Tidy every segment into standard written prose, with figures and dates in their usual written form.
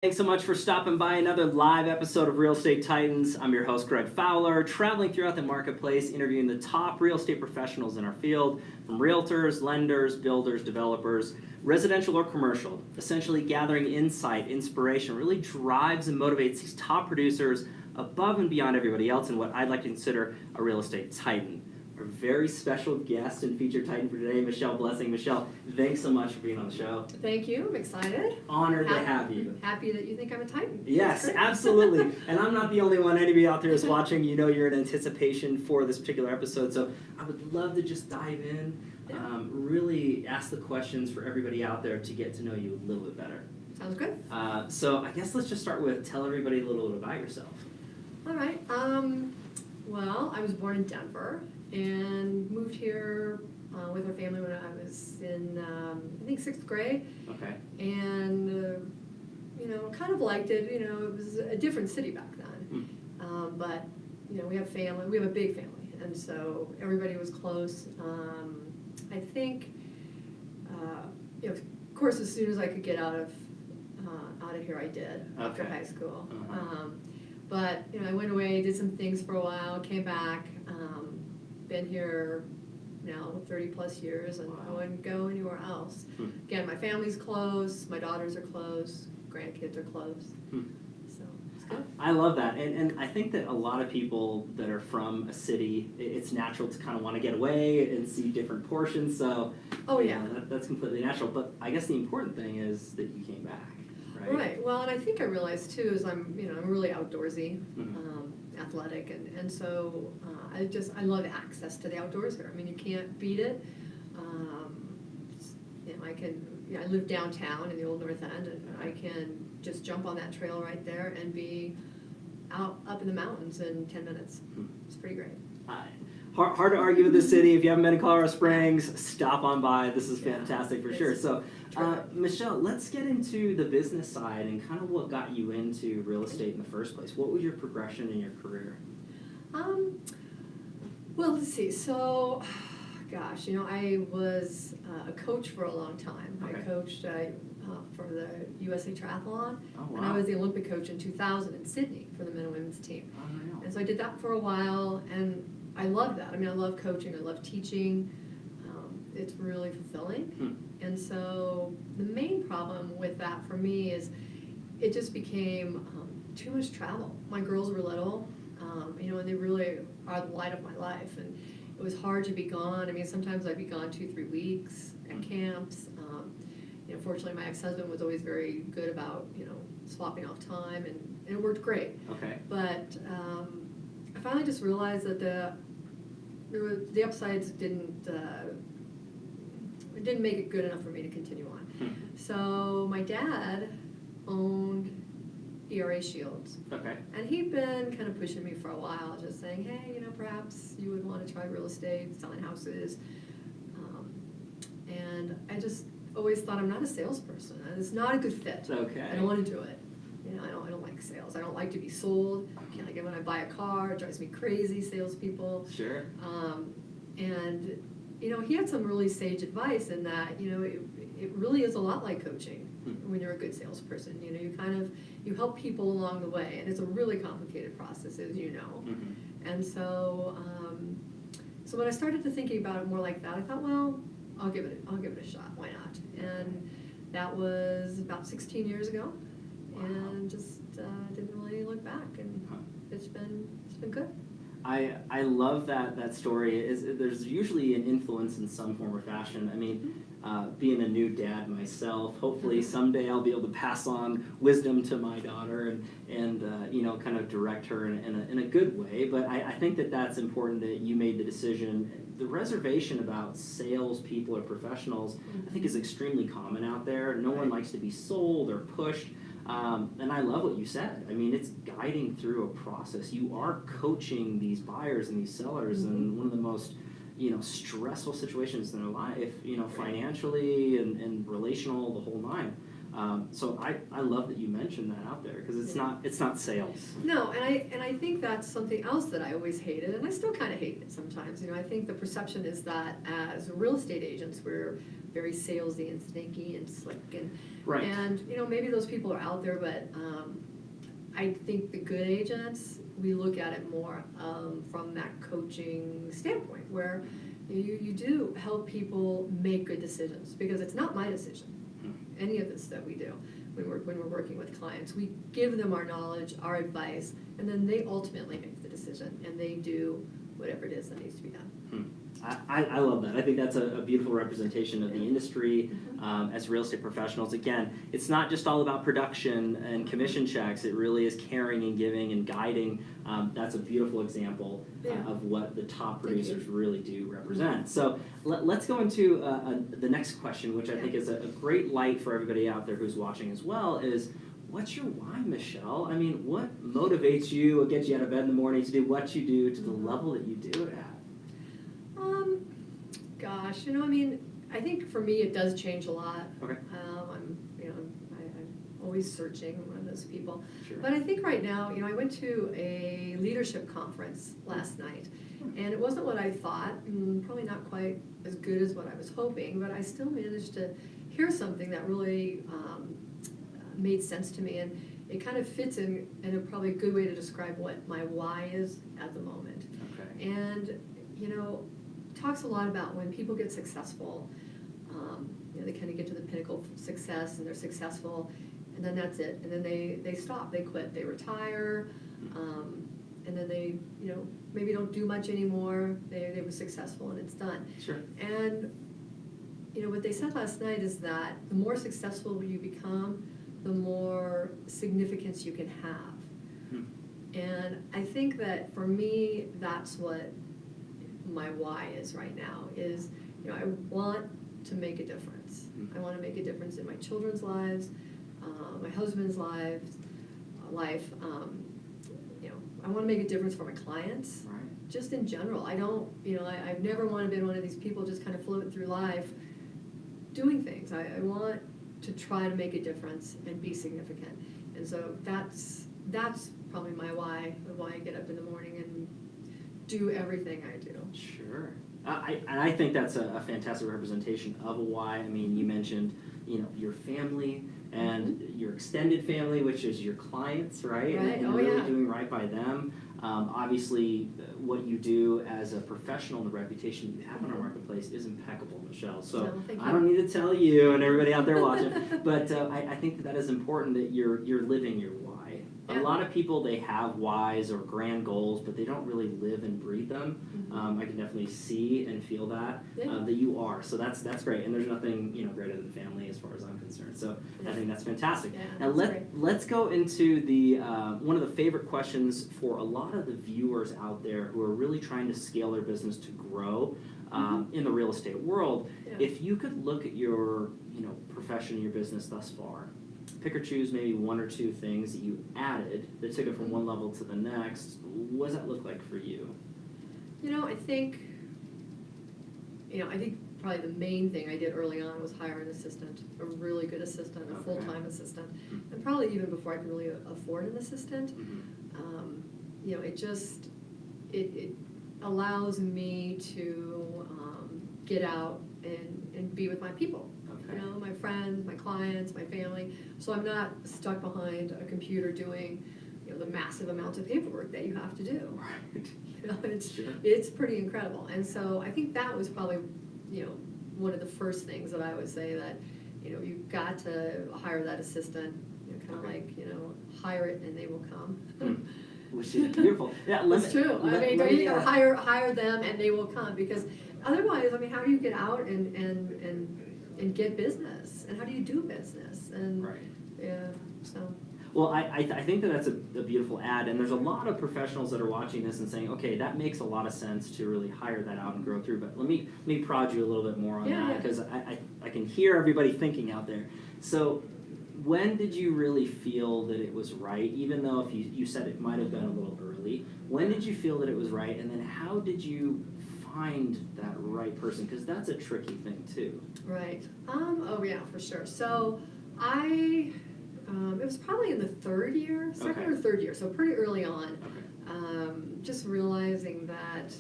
Thanks so much for stopping by another live episode of Real Estate Titans. I'm your host, Greg Fowler, traveling throughout the marketplace, interviewing the top real estate professionals in our field, from realtors, lenders, builders, developers, residential or commercial, essentially gathering insight, inspiration, really drives and motivates these top producers above and beyond everybody else in what I'd like to consider a real estate titan. Our very special guest and featured titan for today, Michelle Blessing. Michelle, thanks so much for being on the show. Thank you. I'm excited. Honored to have you. Happy that you think I'm a titan. Yes, absolutely. And I'm not the only one. Anybody out there is watching, you know you're in anticipation for this particular episode. So I would love to just dive in, really ask the questions for everybody out there to get to know you a little bit better. Sounds good. So I guess let's just start with tell everybody a little bit about yourself. All right. Well, I was born in Denver and moved here with our family when I was in, I think, 6th grade. Okay. And, kind of liked it. It was a different city back then. But, we have family. We have a big family. And so everybody was close. I think, of course, as soon as I could get out of here, I did after high school. But, I went away, did some things for a while, came back, been here now 30 plus years, and I wouldn't go anywhere else. Again, my family's close, my daughters are close, grandkids are close, so it's good. I love that, and I think that a lot of people that are from a city, it's natural to kind of want to get away and see different portions, so that's completely natural, but I guess the important thing is that you came back. Right. Well, and I think I realized too is I'm really outdoorsy, athletic, and so I love access to the outdoors here. I mean, you can't beat it. I live downtown in the Old North End, and I can just jump on that trail right there and be up in the mountains in 10 minutes. It's pretty great. Hard to argue with the city. If you haven't been to Colorado Springs, stop on by. This is fantastic for sure. So, Michelle, let's get into the business side and kind of what got you into real estate in the first place. What was your progression in your career? Well, let's see. So, gosh, I was a coach for a long time. I coached for the USA Triathlon, and I was the Olympic coach in 2000 in Sydney for the men and women's team. And so I did that for a while, and I love that. I mean, I love coaching. I love teaching. It's really fulfilling. And so the main problem with that for me is it just became too much travel. My girls were little, and they really are the light of my life. And it was hard to be gone. I mean, sometimes I'd be gone 2-3 weeks at camps. Fortunately, my ex-husband was always very good about, swapping off time, and it worked great. Okay. But I finally just realized that the upsides didn't make it good enough for me to continue on. So my dad owned ERA Shields. Okay. And he'd been kind of pushing me for a while, just saying, hey, perhaps you would want to try real estate, selling houses. And I just always thought I'm not a salesperson. It's not a good fit. Okay. I don't want to do it. I don't like sales. I don't like to be sold. Like when I buy a car, it drives me crazy, salespeople. Sure. And he had some really sage advice in that, it really is a lot like coaching when you're a good salesperson. You help people along the way, and it's a really complicated process, as you know. And so, so when I started to thinking about it more like that, I thought, well, I'll give it a shot. Why not? And that was about 16 years ago, and just didn't really look back, and it's been good. I love that story. There's usually an influence in some form or fashion. I mean, being a new dad myself, hopefully someday I'll be able to pass on wisdom to my daughter and kind of direct her in a good way. But I think that's important that you made the decision. The reservation about salespeople or professionals, I think, is extremely common out there. No one likes to be sold or pushed. And I love what you said. I mean, it's guiding through a process. You are coaching these buyers and these sellers in one of the most, stressful situations in their life, financially and relational, the whole nine. So I love that you mentioned that out there, because it's not sales. No, and I think that's something else that I always hated, and I still kind of hate it sometimes. I think the perception is that as real estate agents, we're very salesy and sneaky and slick, and right. And maybe those people are out there, but I think the good agents, we look at it more from that coaching standpoint, where you do help people make good decisions, because it's not my decision. Any of this that we do when we're working with clients, we give them our knowledge, our advice, and then they ultimately make the decision, and they do whatever it is that needs to be done. I love that. I think that's a beautiful representation of the industry as real estate professionals. Again, it's not just all about production and commission checks. It really is caring and giving and guiding. That's a beautiful example of what the top producers really do represent. So let's go into the next question, which I think is a great light for everybody out there who's watching as well, is what's your why, Michelle? I mean, what motivates you or gets you out of bed in the morning to do what you do to the level that you do it at? Gosh, I think for me it does change a lot. Okay. I'm always searching. I'm one of those people. Sure. But I think right now, I went to a leadership conference last night, and it wasn't what I thought, probably not quite as good as what I was hoping, but I still managed to hear something that really made sense to me, and it kind of fits in a probably good way to describe what my why is at the moment. Okay. And, talks a lot about when people get successful, they kind of get to the pinnacle of success, and they're successful, and then that's it. And then they stop, they quit, they retire, and then they, maybe don't do much anymore. They were successful, and it's done. Sure. And, what they said last night is that the more successful you become, the more significance you can have. And I think that for me, that's what my why is right now, is, I want to make a difference. I want to make a difference in my children's lives, my husband's life. I want to make a difference for my clients, just in general. I don't, I've never wanted to be one of these people just kind of floating through life doing things. I want to try to make a difference and be significant. And so that's probably my why I get up in the morning and do everything I do. Sure. I think that's a fantastic representation of a why. I mean, you mentioned, your family and your extended family, which is your clients, right? And really doing right by them. Obviously, what you do as a professional and the reputation you have in our marketplace is impeccable, Michelle. So I don't need to tell you and everybody out there watching, but I think that is important that you're living your why. A lot of people, they have whys or grand goals, but they don't really live and breathe them. I can definitely see and feel that you are. So that's great, and there's nothing greater than family as far as I'm concerned. So I think that's fantastic. Now let's go into the one of the favorite questions for a lot of the viewers out there who are really trying to scale their business to grow in the real estate world. If you could look at your profession, your business thus far, pick or choose maybe one or two things that you added that took it from one level to the next. What does that look like for you? I think probably the main thing I did early on was hire an assistant, a really good assistant, a full-time assistant, and probably even before I could really afford an assistant. It allows me to get out and be with my people. My friends, my clients, my family. So I'm not stuck behind a computer doing, the massive amounts of paperwork that you have to do. It's pretty incredible. And so I think that was probably, one of the first things that I would say, that, you've got to hire that assistant, hire it and they will come. Which is beautiful. It's true. You gotta hire them and they will come, because otherwise, how do you get out and get business, and how do you do business? And well, I think that's a beautiful ad, and there's a lot of professionals that are watching this and saying, okay, that makes a lot of sense to really hire that out and grow through, but let me prod you a little bit more on that, because I can hear everybody thinking out there. So when did you really feel that it was right, even though if you said it might have been a little early, when did you feel that it was right, and then how did you find that right person? Because that's a tricky thing too. Right. Oh yeah, for sure. So It was probably in the third year, second or third year, so pretty early on. Just realizing that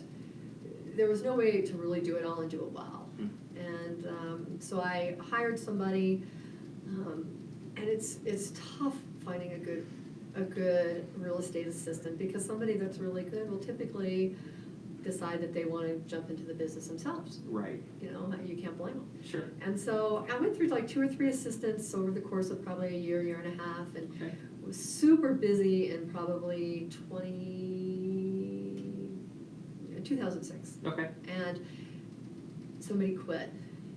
there was no way to really do it all and do it well. And so I hired somebody, and it's tough finding a good real estate assistant, because somebody that's really good will typically decide that they want to jump into the business themselves. Right. You know, you can't blame them. Sure. And so I went through like 2 or 3 assistants over the course of probably a year, year and a half, and was super busy in probably 2006. Okay. And somebody quit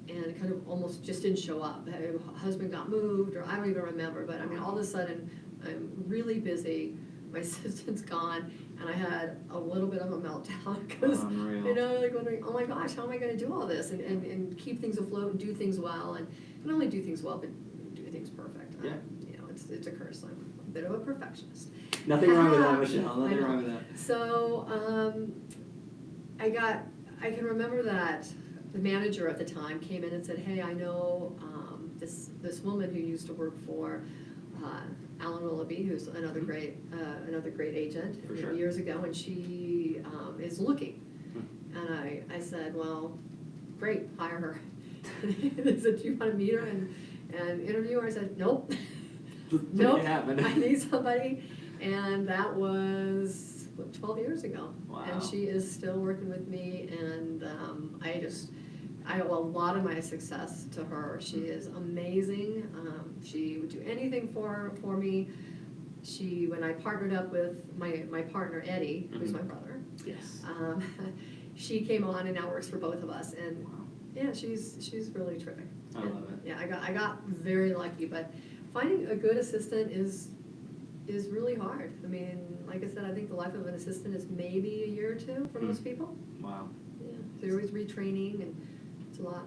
and kind of almost just didn't show up. Her husband got moved, or I don't even remember, but I mean, all of a sudden, I'm really busy, my assistant's gone, and I had a little bit of a meltdown, because, you know, like wondering, oh my gosh, how am I gonna do all this, and keep things afloat and do things well, and not only do things well, but do things perfect. Yeah. You know, it's a curse. I'm a bit of a perfectionist. Nothing wrong with that, Michelle, nothing wrong with that. So, I can remember that the manager at the time came in and said, hey, I know this woman who used to work for Alan Willoughby, who's another great agent, sure. years ago, and she is looking. And I said, well, great, hire her. They said, do you want to meet her and interview her? I said, nope. Nope, I need somebody. And that was 12 years ago. Wow. And she is still working with me, and I owe a lot of my success to her. She is amazing. She would do anything for me. When I partnered up with my partner Eddie, who's my brother, yes, she came on and now works for both of us. And yeah, she's really terrific. I love it. Yeah, I got very lucky, but finding a good assistant is really hard. I mean, like I said, I think the life of an assistant is maybe a year or two for most people. Wow. Yeah, so you're always retraining, and it's a lot.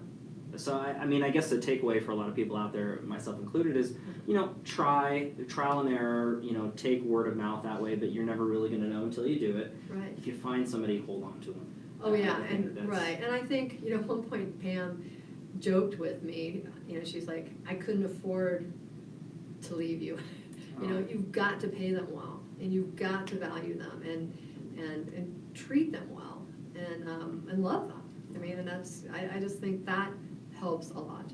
So I mean, I guess the takeaway for a lot of people out there, myself included, is, you know, trial and error, you know, take word of mouth that way, but you're never really going to know until you do it. Right. If you find somebody, hold on to them. Oh yeah, and right, and I think, you know, at one point Pam joked with me, you know, she's like, I couldn't afford to leave you. You know, you've got to pay them well, and you've got to value them, and treat them well, and love them. I mean, and I just think that helps a lot.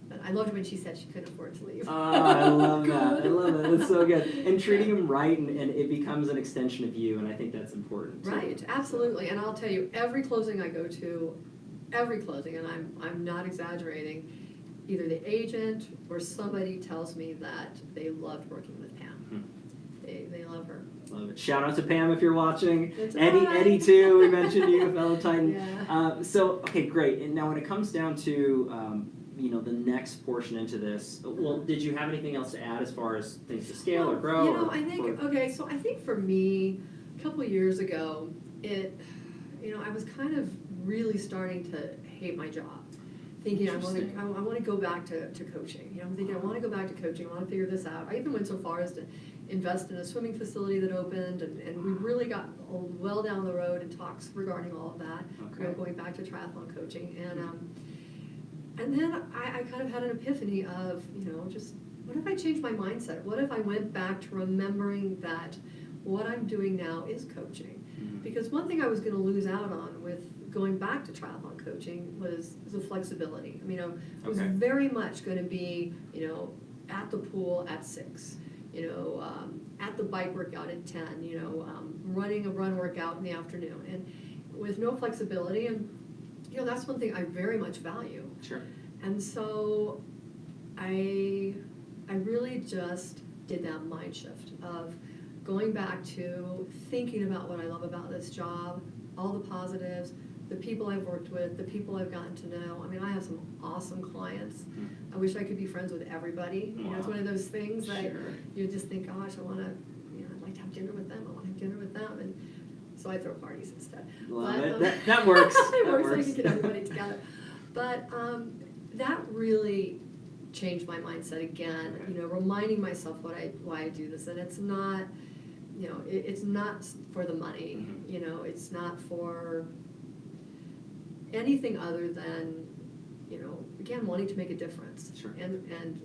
But I loved when she said she couldn't afford to leave. I love that. I love that. It's so good. And treating them right, and it becomes an extension of you, and I think that's important too. Right, absolutely. And I'll tell you, every closing I go to, and I'm not exaggerating, either the agent or somebody tells me that they loved working with Pam. They love her. Love it. Shout out to Pam if you're watching. That's Eddie, right. Eddie too. We mentioned you, fellow Titan. Yeah. So okay, great. And now when it comes down to you know, the next portion into this, well, did you have anything else to add as far as things to scale or grow? You know, I think for me, a couple of years ago, you know, I was kind of really starting to hate my job. Thinking I want to go back to coaching. You know, I'm thinking I want to go back to coaching. I want to figure this out. I even went so far as to invest in a swimming facility that opened, and we really got well down the road in talks regarding all of that. You know, going back to triathlon coaching, and then I kind of had an epiphany of, you know, just what if I changed my mindset? What if I went back to remembering that what I'm doing now is coaching? Because one thing I was going to lose out on with going back to triathlon coaching was the flexibility. I mean, it was very much going to be, you know, at the pool at 6, you know, at the bike workout at 10, you know, running a run workout in the afternoon, and with no flexibility. And you know, that's one thing I very much value. Sure. And so I really just did that mind shift of going back to thinking about what I love about this job, all the positives, the people I've worked with, the people I've gotten to know. I mean, I have some awesome clients. I wish I could be friends with everybody. You know, it's one of those things that you just think, gosh, I want to, you know, I'd like to have dinner with them. I want to have dinner with them. And so I throw parties instead. Love it. That works. It works. I can get everybody together. But that really changed my mindset again. You know, reminding myself why I do this, and it's not, you know, it's not for the money. You know, it's not for anything other than, you know, again, wanting to make a difference. Sure. And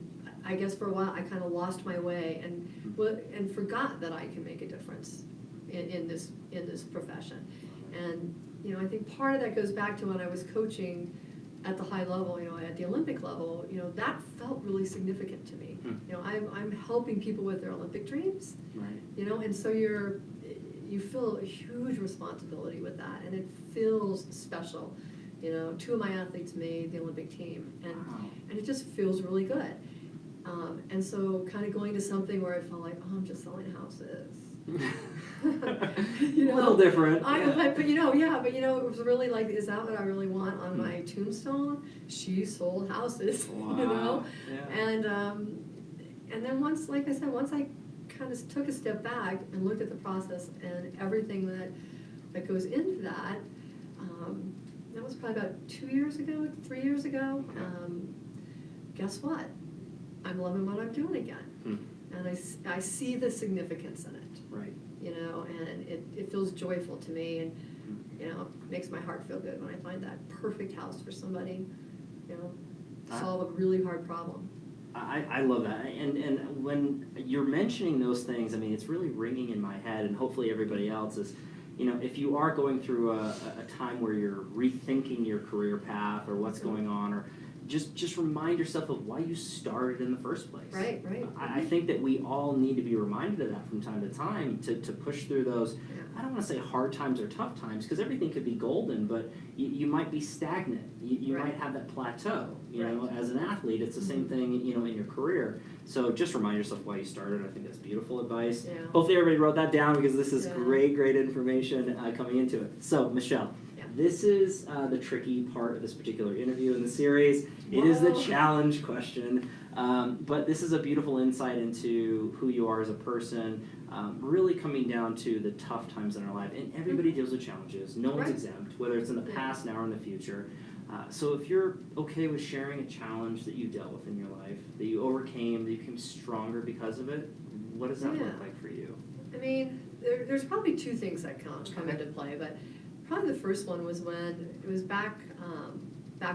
I guess for a while I kind of lost my way and forgot that I can make a difference in this profession. And you know, I think part of that goes back to when I was coaching at the high level, you know, at the Olympic level, you know, that felt really significant to me. You know, I'm helping people with their Olympic dreams, right. You know, and so you feel a huge responsibility with that, and it feels special. You know, 2 of my athletes made the Olympic team, and it just feels really good. And so kind of going to something where I felt like, oh, I'm just selling houses. You know, a little different. But you know, it was really like, is that what I really want on my tombstone? She sold houses. Wow. You know, yeah. And then once, like I said, once I kind of took a step back and looked at the process and everything that goes into that, that was probably about 2 years ago, 3 years ago. Guess what? I'm loving what I'm doing again, and I see the significance in it. Right. You know, and it feels joyful to me, and you know, it makes my heart feel good when I find that perfect house for somebody. You know, solve a really hard problem. I love that, and when you're mentioning those things, I mean, it's really ringing in my head, and hopefully everybody else is. You know, if you are going through a time where you're rethinking your career path or what's going on, or just remind yourself of why you started in the first place. Right. I think that we all need to be reminded of that from time to time to push through those, I don't want to say hard times or tough times, because everything could be golden, but you might be stagnant. You might have that plateau. You know, as an athlete, it's the same thing, you know, in your career. So just remind yourself why you started. I think that's beautiful advice. Yeah. Hopefully everybody wrote that down, because this is great information coming into it. So, Michelle, this is the tricky part of this particular interview in the series. It is the challenge question, but this is a beautiful insight into who you are as a person, really coming down to the tough times in our life. And everybody deals with challenges. No one's exempt, whether it's in the past, now, or in the future. So if you're okay with sharing a challenge that you dealt with in your life, that you overcame, that you became stronger because of it, what does that look like for you? I mean, there's probably 2 things that come into play, but probably the first one was when it was back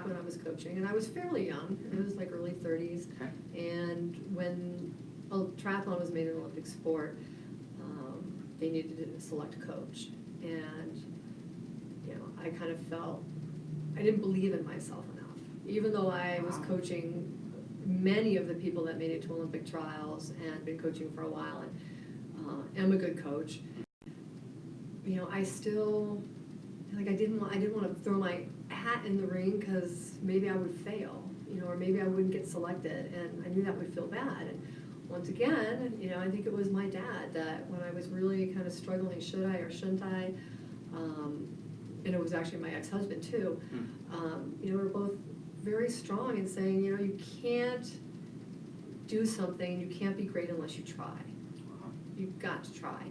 when I was coaching, and I was fairly young. It was like early 30s, and when triathlon was made an Olympic sport, they needed to select a coach, and you know, I kind of felt I didn't believe in myself enough, even though I was coaching many of the people that made it to Olympic trials and been coaching for a while, and am a good coach. You know, I still. Like I didn't want to throw my hat in the ring because maybe I would fail, you know, or maybe I wouldn't get selected, and I knew that would feel bad. And once again, you know, I think it was my dad that when I was really kind of struggling, should I or shouldn't I, and it was actually my ex-husband too. You know, we're both very strong in saying, you know, you can't do something, you can't be great unless you try. You've got to try,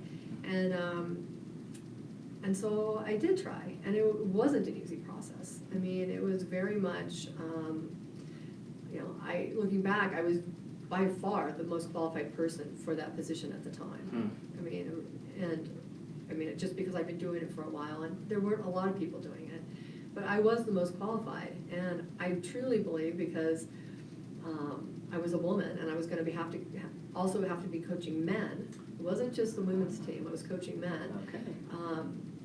and so I did try, and it wasn't an easy process. I mean, it was very much, you know, looking back, I was by far the most qualified person for that position at the time. I mean, just because I've been doing it for a while, and there weren't a lot of people doing it, but I was the most qualified, and I truly believe because I was a woman, and I was going to also have to be coaching men. It wasn't just the women's team; I was coaching men.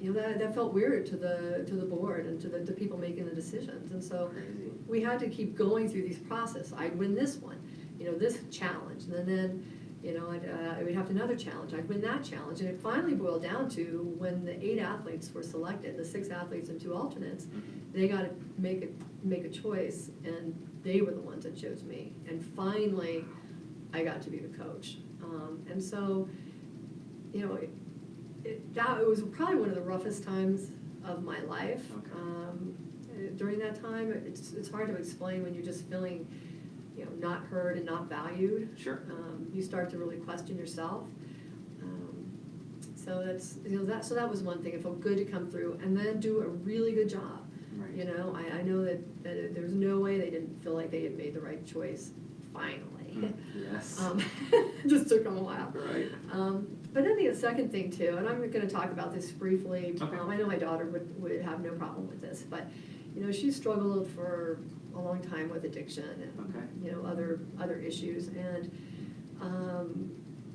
You know, that felt weird to the board and to the people making the decisions, and so we had to keep going through these processes. I'd win this one, you know, this challenge, and then you know, we'd have another challenge. I'd win that challenge, and it finally boiled down to when the 8 athletes were selected, the 6 athletes and 2 alternates, they got to make a choice, and they were the ones that chose me. And finally, I got to be the coach, and so, you know. It was probably one of the roughest times of my life. During that time, it's hard to explain when you're just feeling, you know, not heard and not valued. Sure. You start to really question yourself. So that's, you know, so that was one thing. It felt good to come through and then do a really good job. Right. You know, I know that there's no way they didn't feel like they had made the right choice. Finally. Yes. It just took them a while. Right. But then the second thing too, and I'm going to talk about this briefly. Okay. I know my daughter would have no problem with this, but you know, she struggled for a long time with addiction and, you know, other issues. And,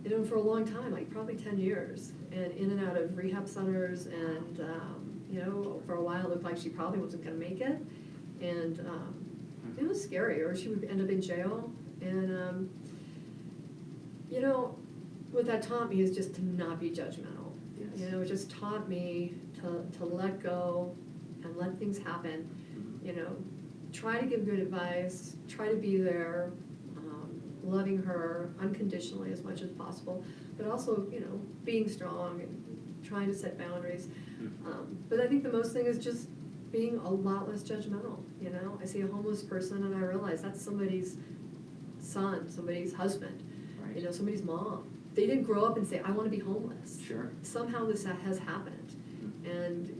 you know, for a long time, like probably 10 years, and in and out of rehab centers, and, you know, for a while it looked like she probably wasn't gonna make it. And it was scary, or she would end up in jail. And, you know, what that taught me is just to not be judgmental. Yes. You know, it just taught me to let go and let things happen. You know, try to give good advice, try to be there, loving her unconditionally as much as possible, but also, you know, being strong and trying to set boundaries. But I think the most thing is just being a lot less judgmental. You know, I see a homeless person and I realize that's somebody's son, somebody's husband, Right. you know, somebody's mom. They didn't grow up and say, I want to be homeless. Sure. Somehow this has happened. And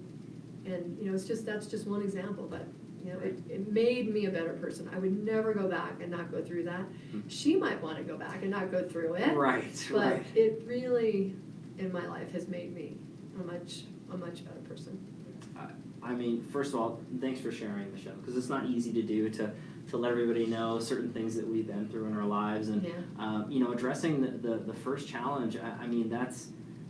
you know, that's just one example, but you know, it made me a better person. I would never go back and not go through that. She might want to go back and not go through it. Right, but right. it really, in my life, has made me a much better person. I mean, first of all, thanks for sharing, Michelle, because it's not easy to do to let everybody know certain things that we've been through in our lives. And, you know, addressing the first challenge, I mean,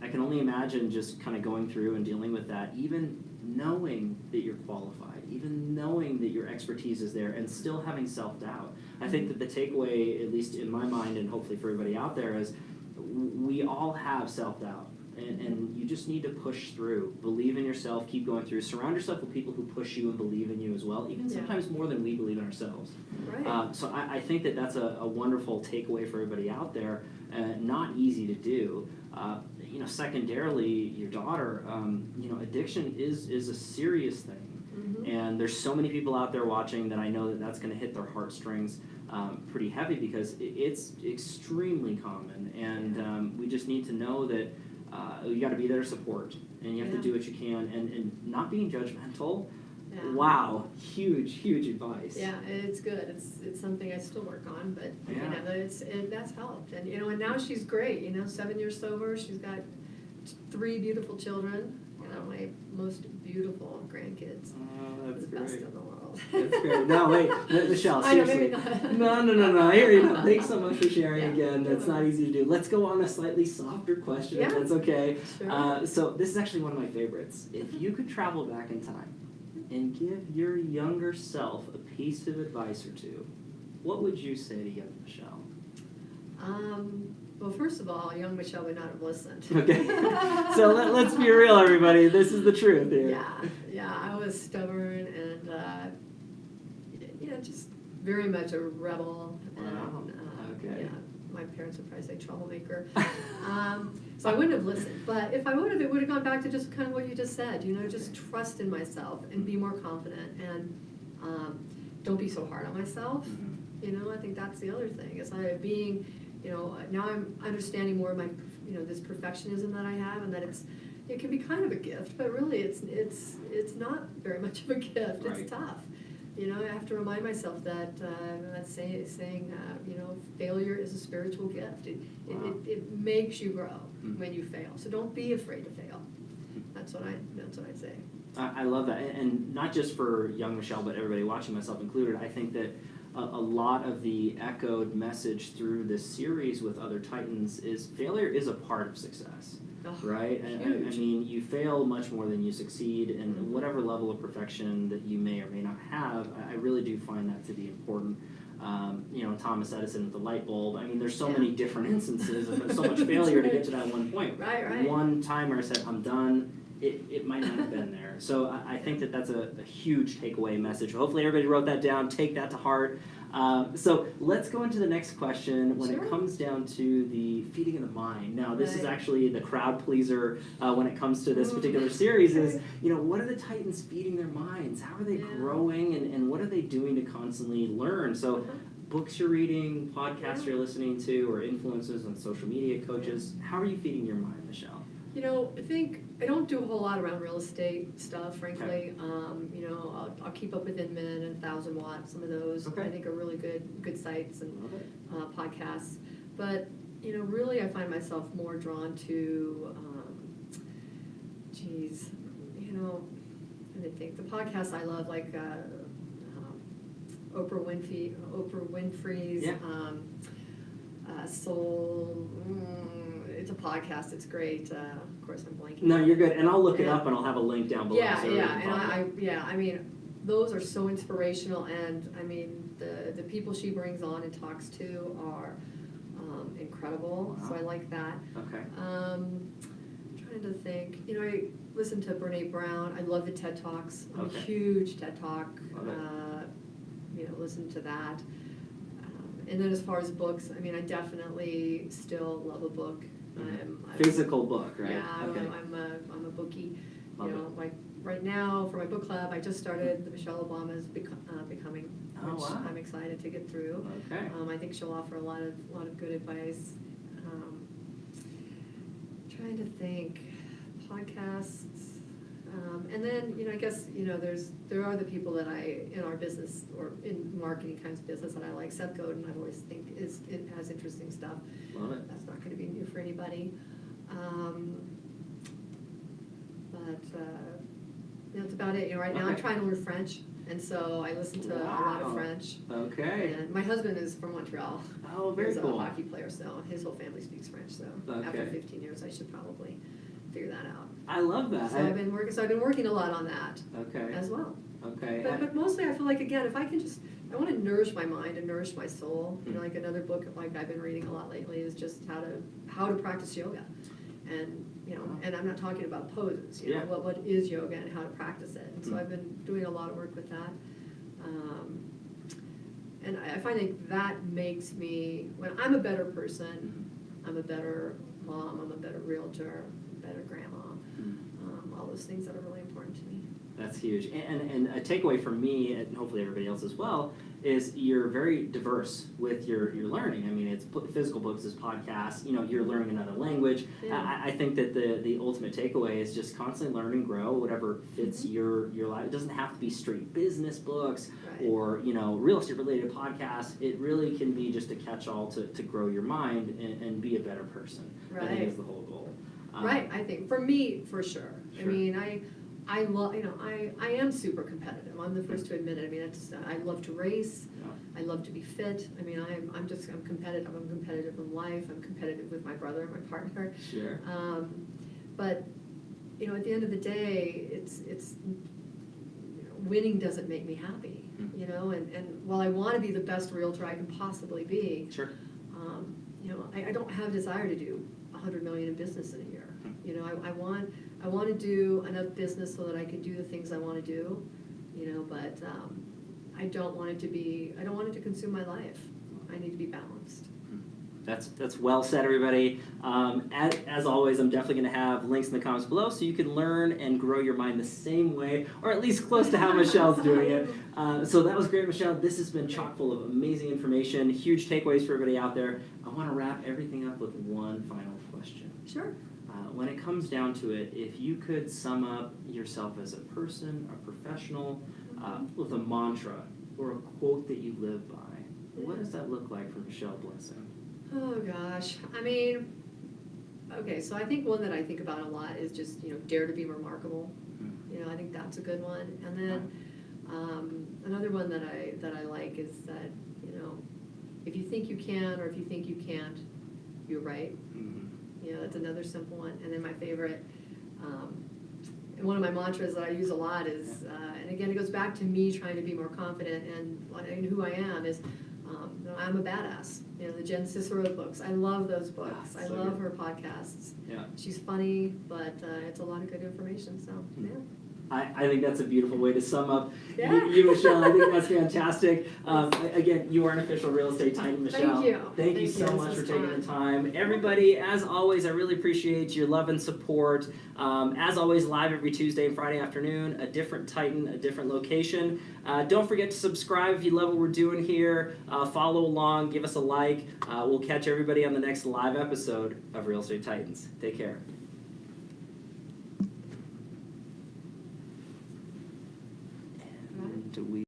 I can only imagine just kind of going through and dealing with that, even knowing that you're qualified, even knowing that your expertise is there, and still having self-doubt. I think that the takeaway, at least in my mind, and hopefully for everybody out there, is we all have self-doubt. And you just need to push through. Believe in yourself, keep going through. Surround yourself with people who push you and believe in you as well, even sometimes more than we believe in ourselves. Right. So I think that that's a wonderful takeaway for everybody out there. Not easy to do. You know, secondarily, your daughter, you know, addiction is a serious thing. And there's so many people out there watching that I know that's going to hit their heartstrings pretty heavy, because it's extremely common. And we just need to know that you got to be there to support, and you have to do what you can, and not being judgmental. Wow, huge advice. Yeah, it's good. It's something I still work on, but you know, that's helped. And you know, and now she's great. You know, 7 years sober. She's got 3 beautiful children. You know, my most beautiful grandkids. Oh, that's the great. best in the world. That's great. No, wait, Michelle, seriously. I know, maybe No. I hear you. Thanks so much for sharing again. That's no not easy to do. Let's go on a slightly softer question, if that's okay. Sure. So this is actually one of my favorites. If you could travel back in time and give your younger self a piece of advice or two, what would you say to young Michelle? Well, first of all, young Michelle would not have listened. Okay. So let's be real, everybody. This is the truth here. Yeah, I was stubborn and, you know, just very much a rebel. Wow. And, yeah, my parents would probably say troublemaker. So I wouldn't have listened. But if I would have, it would have gone back to just kind of what you just said, you know, just trust in myself and be more confident, and don't be so hard on myself. You know, I think that's the other thing, is being, you know, now I'm understanding more of my, you know, this perfectionism that I have, and that it can be kind of a gift, but really it's not very much of a gift. Right. It's tough. You know, I have to remind myself that saying you know, failure is a spiritual gift. It makes you grow when you fail. So don't be afraid to fail. That's what I'd say. I love that, and not just for young Michelle, but everybody watching, myself included. I think that a lot of the echoed message through this series with other Titans is failure is a part of success, right? I mean, you fail much more than you succeed, and whatever level of perfection that you may or may not have, I really do find that to be important. You know, Thomas Edison with the light bulb. I mean, there's so many different instances of so much failure to get to that one point. Right. One time where I said, I'm done. It might not have been there. So I think that that's a huge takeaway message. Hopefully everybody wrote that down, take that to heart. So let's go into the next question when it comes down to the feeding of the mind. Now, this is actually the crowd pleaser when it comes to this particular series is, you know, what are the Titans feeding their minds? How are they growing, and what are they doing to constantly learn? So books you're reading, podcasts you're listening to, or influences on social media, coaches, how are you feeding your mind, Michelle? You know, I think I don't do a whole lot around real estate stuff, frankly. You know, I'll keep up with Inman and 1000 Watt, some of those I think are really good sites and podcasts. But, you know, really I find myself more drawn to, you know, trying to think. The podcasts I love, like Oprah Winfrey's Yeah. Soul. It's a podcast. It's great. Of course, I'm blanking. No, you're good, and I'll look it Yeah. up, and I'll have a link down below. Yeah, so yeah, everyone can follow it. I mean, those are so inspirational, and I mean, the people she brings on and talks to are incredible. Wow. So I like that. Okay. Trying to think. You know, I listen to Brene Brown. I love the TED Talks. I'm Okay. a huge TED Talk. Love it. You know, listen to that. And then as far as books, I mean, I definitely still love a book. Physical book, right? Yeah, Okay. I'm a bookie. Love You know, like right now for my book club, I just started the Michelle Obama's Becoming, Oh, which wow. I'm excited to get through. Okay. I think she'll offer a lot of good advice. Trying to think, podcasts, and then I guess there are the people that in our business or in marketing kinds of business that I like. Seth Godin, I always think it has interesting stuff. Love it. That's not going to be new for anybody. That's about it. Right now I'm Okay. trying to learn French, and so I listen to a lot of Wow. French. Okay. And my husband is from Montreal. Oh, very He's cool. a hockey player, so his whole family speaks French. So after Okay. 15 years, I should probably figure that out. I love that. So I've been working a lot on that Okay. as well. Okay. But mostly I feel like, again, if I can I want to nourish my mind and nourish my soul. Like another book like I've been reading a lot lately is just how to practice yoga. And and I'm not talking about poses, Yeah. what is yoga and how to practice it. And so Mhm. I've been doing a lot of work with that. And I find that makes me, when I'm a better person, I'm a better mom, I'm a better realtor, a better grandma, all those things that are really important to me. That's huge. And a takeaway from me, and hopefully everybody else as well, is you're very diverse with your learning. I mean, it's physical books, it's podcasts, you're learning another language. Yeah. I think that the ultimate takeaway is just constantly learn and grow, whatever fits your life. It doesn't have to be straight business books Right. or, real estate related podcasts. It really can be just a catch-all to grow your mind and be a better person. I think Right. is the whole goal. Right, I think, for me, for sure. I Sure. mean, I love, I am super competitive. I'm the first to admit it. I mean, I love to race. Yeah. I love to be fit. I mean, I'm competitive. I'm competitive in life. I'm competitive with my brother, my partner. Sure. But, at the end of the day, it's winning doesn't make me happy, and while I want to be the best realtor I can possibly be, Sure. I don't have a desire to do $100 million in business in a year. I want to do enough business so that I can do the things I want to do, but I don't want it to consume my life. I need to be balanced. That's well said, everybody. As always, I'm definitely going to have links in the comments below so you can learn and grow your mind the same way, or at least close to how Michelle's doing it. So that was great, Michelle. This has been chock full of amazing information, huge takeaways for everybody out there. I want to wrap everything up with one final question. Sure. When it comes down to it, if you could sum up yourself as a person, a professional, with a mantra or a quote that you live by, what does that look like for Michelle Blessing? Oh gosh, I mean, okay, so I think one that I think about a lot is just, dare to be remarkable. I think that's a good one. And then another one that I like is that, if you think you can or if you think you can't, you're right. That's another simple one. And then my favorite, and one of my mantras that I use a lot is, and again, it goes back to me trying to be more confident and who I am is, I'm a badass. The Jen Cicero books. I love those books. I love her podcasts. Yeah. She's funny, but it's a lot of good information. So yeah. I think that's a beautiful way to sum up Yeah. you, Michelle. I think that's fantastic. Again, you are an official real estate titan, Michelle. Thank you. Thank you so much for taking the time. Everybody, as always, I really appreciate your love and support. As always, live every Tuesday and Friday afternoon, a different titan, a different location. Don't forget to subscribe if you love what we're doing here. Follow along, give us a like. We'll catch everybody on the next live episode of Real Estate Titans. Take care. Do we